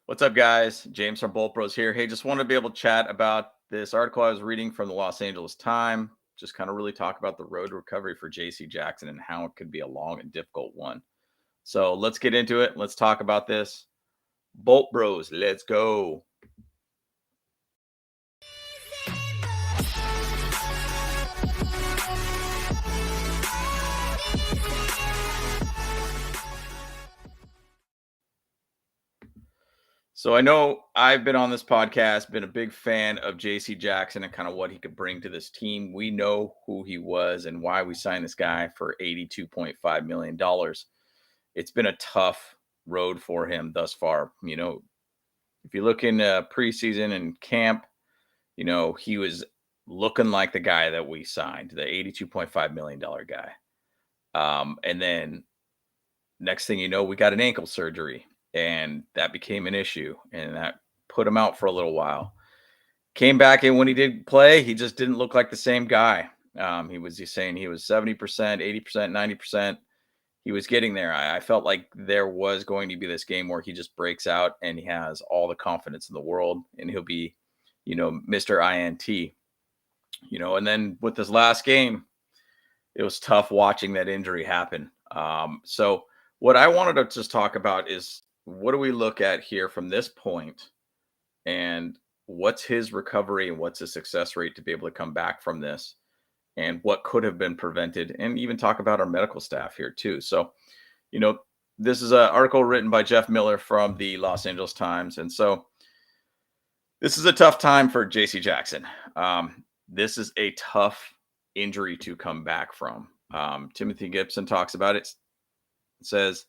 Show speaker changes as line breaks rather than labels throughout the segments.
What's up, guys? James from Bolt Bros here. Hey, just wanted to be able to chat about this article I was reading from the Los Angeles Times. Just kind of really talk about the road to recovery for JC Jackson and how it could be a long and difficult one. So let's get into it. Let's talk about this. Bolt Bros, let's go. So I know I've been on this podcast, been a big fan of JC Jackson and kind of what he could bring to this team. We know who he was and why we signed this guy for $82.5 million. It's been a tough road for him thus far. If you look in preseason and camp, he was looking like the guy that we signed, the $82.5 million guy. And then next thing you know, we got an ankle surgery and that became an issue and that put him out for a little while. Came back and when he did play, he just didn't look like the same guy. He was just saying he was 70%, 80%, 90%. He was getting there. I felt like there was going to be this game where he just breaks out and he has all the confidence in the world and he'll be, Mr. INT, and then with this last game, it was tough watching that injury happen. So what I wanted to just talk about is what do we look at here from this point and what's his recovery and what's his success rate to be able to come back from this and what could have been prevented and even talk about our medical staff here too. So, you know, this is an article written by Jeff Miller from the Los Angeles Times. And so this is a tough time for JC Jackson. This is a tough injury to come back from. Timothy Gibson talks about it. Says,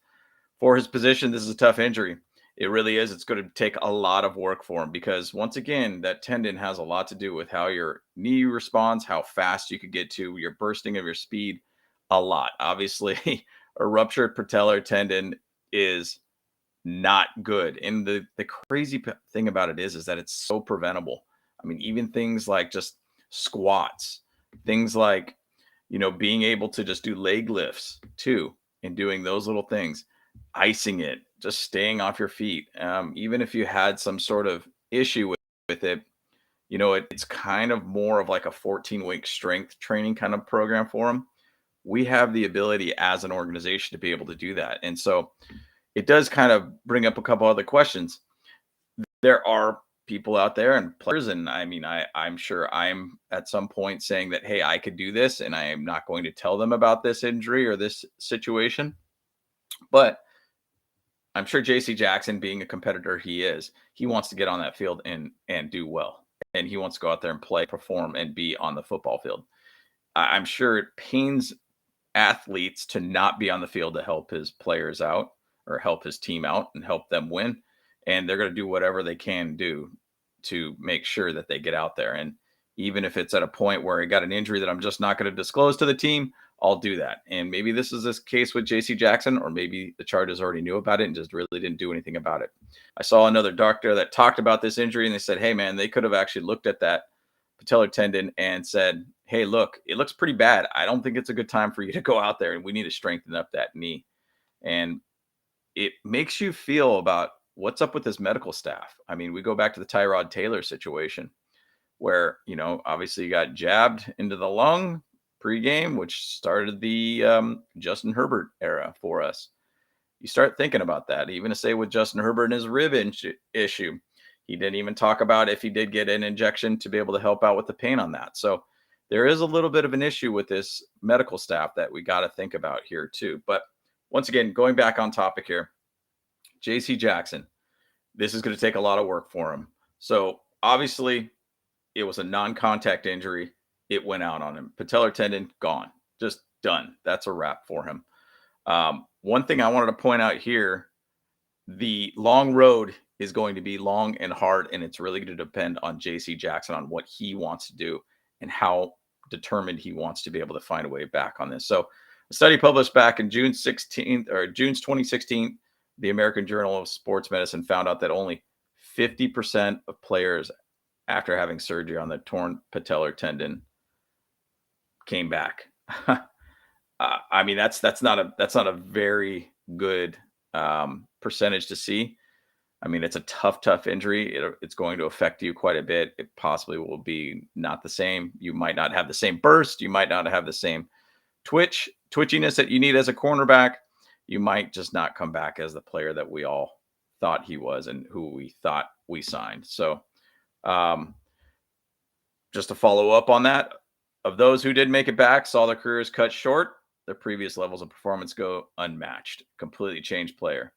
for his position, this is a tough injury. It really is. It's going to take a lot of work for him because once again, that tendon has a lot to do with how your knee responds, how fast you could get to your bursting of your speed, a lot. Obviously, a ruptured patellar tendon is not good. And the crazy thing about it is that it's so preventable. I mean, even things like just squats, things like, being able to just do leg lifts too, and doing those little things, icing it, just staying off your feet. Even if you had some sort of issue with it, it's kind of more of like a 14-week strength training kind of program for them. We have the ability as an organization to be able to do that. And so it does kind of bring up a couple other questions. There are people out there and players, and I mean, I'm sure I'm at some point saying that, hey, I could do this, and I am not going to tell them about this injury or this situation. But I'm sure JC Jackson, being a competitor he wants to get on that field and do well. And he wants to go out there and play, perform, and be on the football field. I'm sure it pains athletes to not be on the field to help his players out or help his team out and help them win. And they're going to do whatever they can do to make sure that they get out there. And even if it's at a point where I got an injury that I'm just not going to disclose to the team, I'll do that. And maybe this is this case with JC Jackson, or maybe the Chargers already knew about it and just really didn't do anything about it. I saw another doctor that talked about this injury and they said, hey, man, they could have actually looked at that patellar tendon and said, hey, look, it looks pretty bad. I don't think it's a good time for you to go out there and we need to strengthen up that knee. And it makes you feel about what's up with this medical staff. I mean, we go back to the Tyrod Taylor situation where, obviously you got jabbed into the lung pregame, which started the Justin Herbert era for us. You start thinking about that. Even to say with Justin Herbert and his rib issue, he didn't even talk about if he did get an injection to be able to help out with the pain on that. So there is a little bit of an issue with this medical staff that we got to think about here too. But once again, going back on topic here, JC Jackson, this is going to take a lot of work for him. So obviously it was a non-contact injury. It went out on him. Patellar tendon gone, just done. That's a wrap for him. One thing I wanted to point out here, the long road is going to be long and hard, and it's really going to depend on JC Jackson on what he wants to do and how determined he wants to be able to find a way back on this. So a study published back in June 2016, the American Journal of Sports Medicine found out that only 50% of players after having surgery on the torn patellar tendon came back. I mean, that's not a very good percentage to see. I mean, it's a tough injury. It's going to affect you quite a bit. It possibly will be not the same. You might not have the same burst. You might not have the same twitchiness that you need as a cornerback. You might just not come back as the player that we all thought he was and who we thought we signed. So, um, just to follow up on that, of those who did make it back, saw their careers cut short, their previous levels of performance go unmatched. Completely changed player.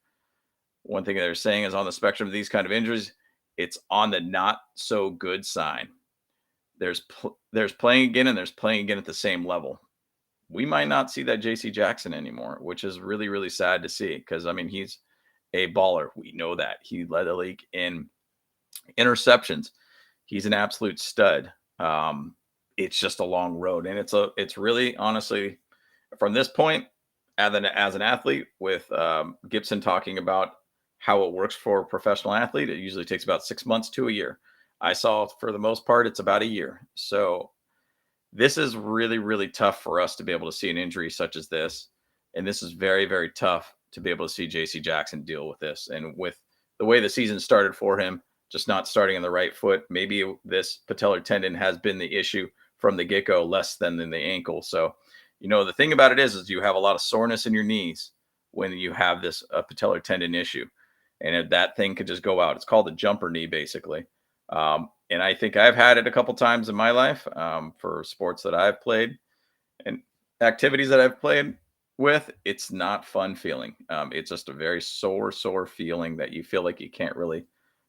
One thing they're saying is on the spectrum of these kind of injuries, it's on the not so good sign. There's playing again and there's playing again at the same level. We might not see that JC Jackson anymore, which is really, really sad to see because, I mean, he's a baller. We know that. He led the league in interceptions. He's an absolute stud. It's just a long road. And it's really, honestly, from this point, as an athlete, with Gibson talking about how it works for a professional athlete, it usually takes about 6 months to a year. I saw for the most part, it's about a year. So this is really, really tough for us to be able to see an injury such as this. And this is very, very tough to be able to see JC Jackson deal with this. And with the way the season started for him, just not starting on the right foot, maybe this patellar tendon has been the issue from the get-go less than the ankle. So, the thing about it is you have a lot of soreness in your knees when you have this patellar tendon issue. And if that thing could just go out, it's called a jumper knee, basically. And I think I've had it a couple times in my life for sports that I've played and activities that I've played with. It's not fun feeling. It's just a very sore feeling that you feel like you can't really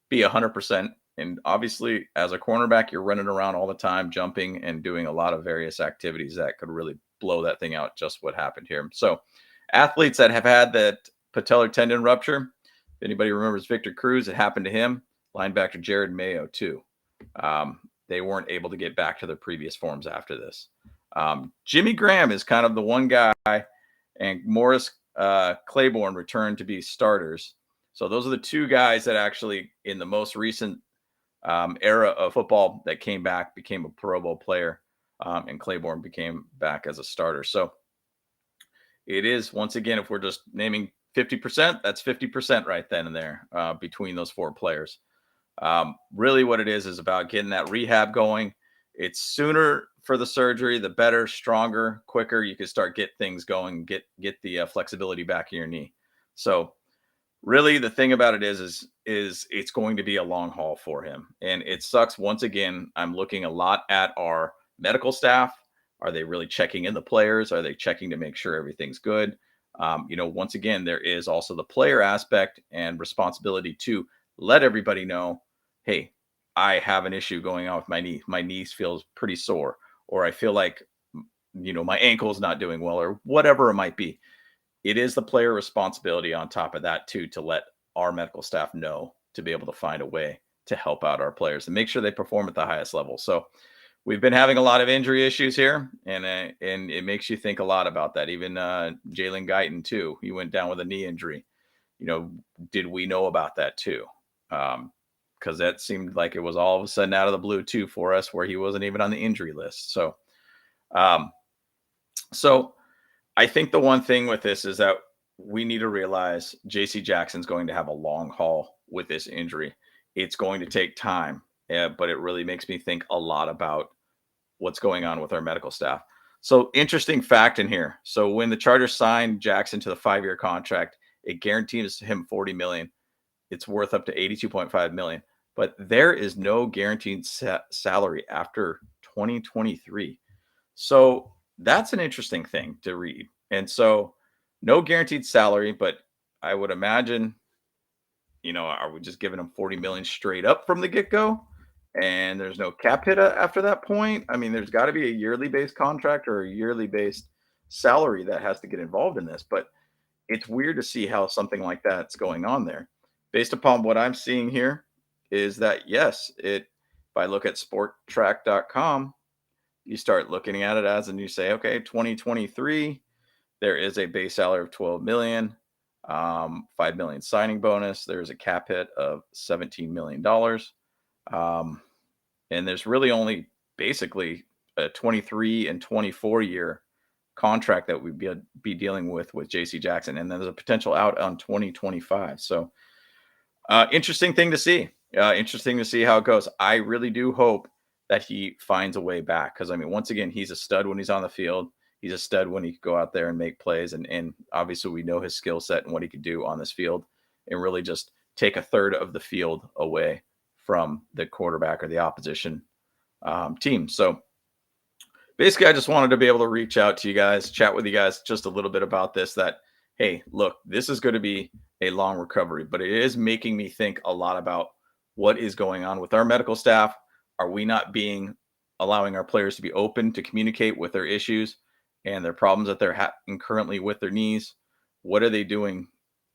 be 100%. And obviously, as a cornerback, you're running around all the time, jumping and doing a lot of various activities that could really blow that thing out, just what happened here. So athletes that have had that patellar tendon rupture, if anybody remembers Victor Cruz, it happened to him. Linebacker Jared Mayo, too. They weren't able to get back to their previous forms after this. Jimmy Graham is kind of the one guy, and Morris Claiborne returned to be starters. So those are the two guys that actually, in the most recent era of football, that came back, became a Pro Bowl player, and Claiborne became back as a starter. So it is, once again, if we're just naming 50%, that's 50% right then and there between those four players. Really what it is about getting that rehab going. It's sooner for the surgery, the better, stronger, quicker you can start get things going, get the flexibility back in your knee. So really the thing about it is it's going to be a long haul for him. And it sucks. Once again, I'm looking a lot at our medical staff. Are they really checking in the players? Are they checking to make sure everything's good? Once again, there is also the player aspect and responsibility to let everybody know, hey, I have an issue going on with my knee. My knee feels pretty sore, or I feel like, my ankle's not doing well, or whatever it might be. It is the player responsibility on top of that too, to let our medical staff know, to be able to find a way to help out our players and make sure they perform at the highest level. So we've been having a lot of injury issues here, and it makes you think a lot about that. Even Jalen Guyton too. He went down with a knee injury. Did we know about that too? Because that seemed like it was all of a sudden out of the blue too for us, where he wasn't even on the injury list. So, so I think the one thing with this is that we need to realize JC Jackson's going to have a long haul with this injury. It's going to take time, but it really makes me think a lot about what's going on with our medical staff. So interesting fact in here. So when the Chargers signed Jackson to the 5-year contract, it guarantees him $40 million. It's worth up to $82.5 million, but there is no guaranteed salary after 2023. So that's an interesting thing to read. And so no guaranteed salary, but I would imagine, are we just giving him 40 million straight up from the get-go? And there's no cap hit after that point. I mean, there's got to be a yearly based contract or a yearly based salary that has to get involved in this. But it's weird to see how something like that's going on there. Based upon what I'm seeing here, is that yes, if I look at sporttrack.com, you start looking at it and you say, okay, 2023, there is a base salary of 12 million, 5 million signing bonus. There's a cap hit of $17 million. And there's really only basically a 23 and 24 year contract that we'd be dealing with JC Jackson. And then there's a potential out on 2025. So Interesting thing to see. Interesting to see how it goes. I really do hope that he finds a way back because I mean, once again, he's a stud when he's on the field. He's a stud when he can go out there and make plays, and obviously we know his skill set and what he could do on this field, and really just take a third of the field away from the quarterback or the opposition team. So basically, I just wanted to be able to reach out to you guys, chat with you guys just a little bit about this. That, hey, look, this is going to be a long recovery, but it is making me think a lot about what is going on with our medical staff. Are we not being allowing our players to be open to communicate with their issues and their problems that they're having currently with their knees? What are they doing,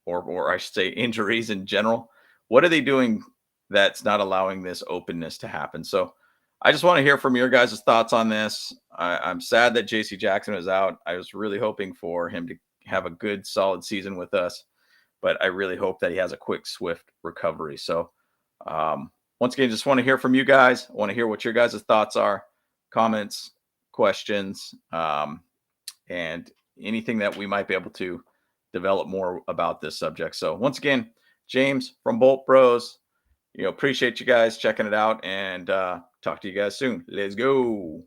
or I should say, injuries in general? What are they doing that's not allowing this openness to happen? So I just want to hear from your guys' thoughts on this. I'm sad that JC Jackson is out. I was really hoping for him to have a good, solid season with us, but I really hope that he has a quick, swift recovery. So, once again, just want to hear from you guys. I want to hear what your guys' thoughts are, comments, questions, and anything that we might be able to develop more about this subject. So, once again, James from Bolt Bros, appreciate you guys checking it out, and talk to you guys soon. Let's go.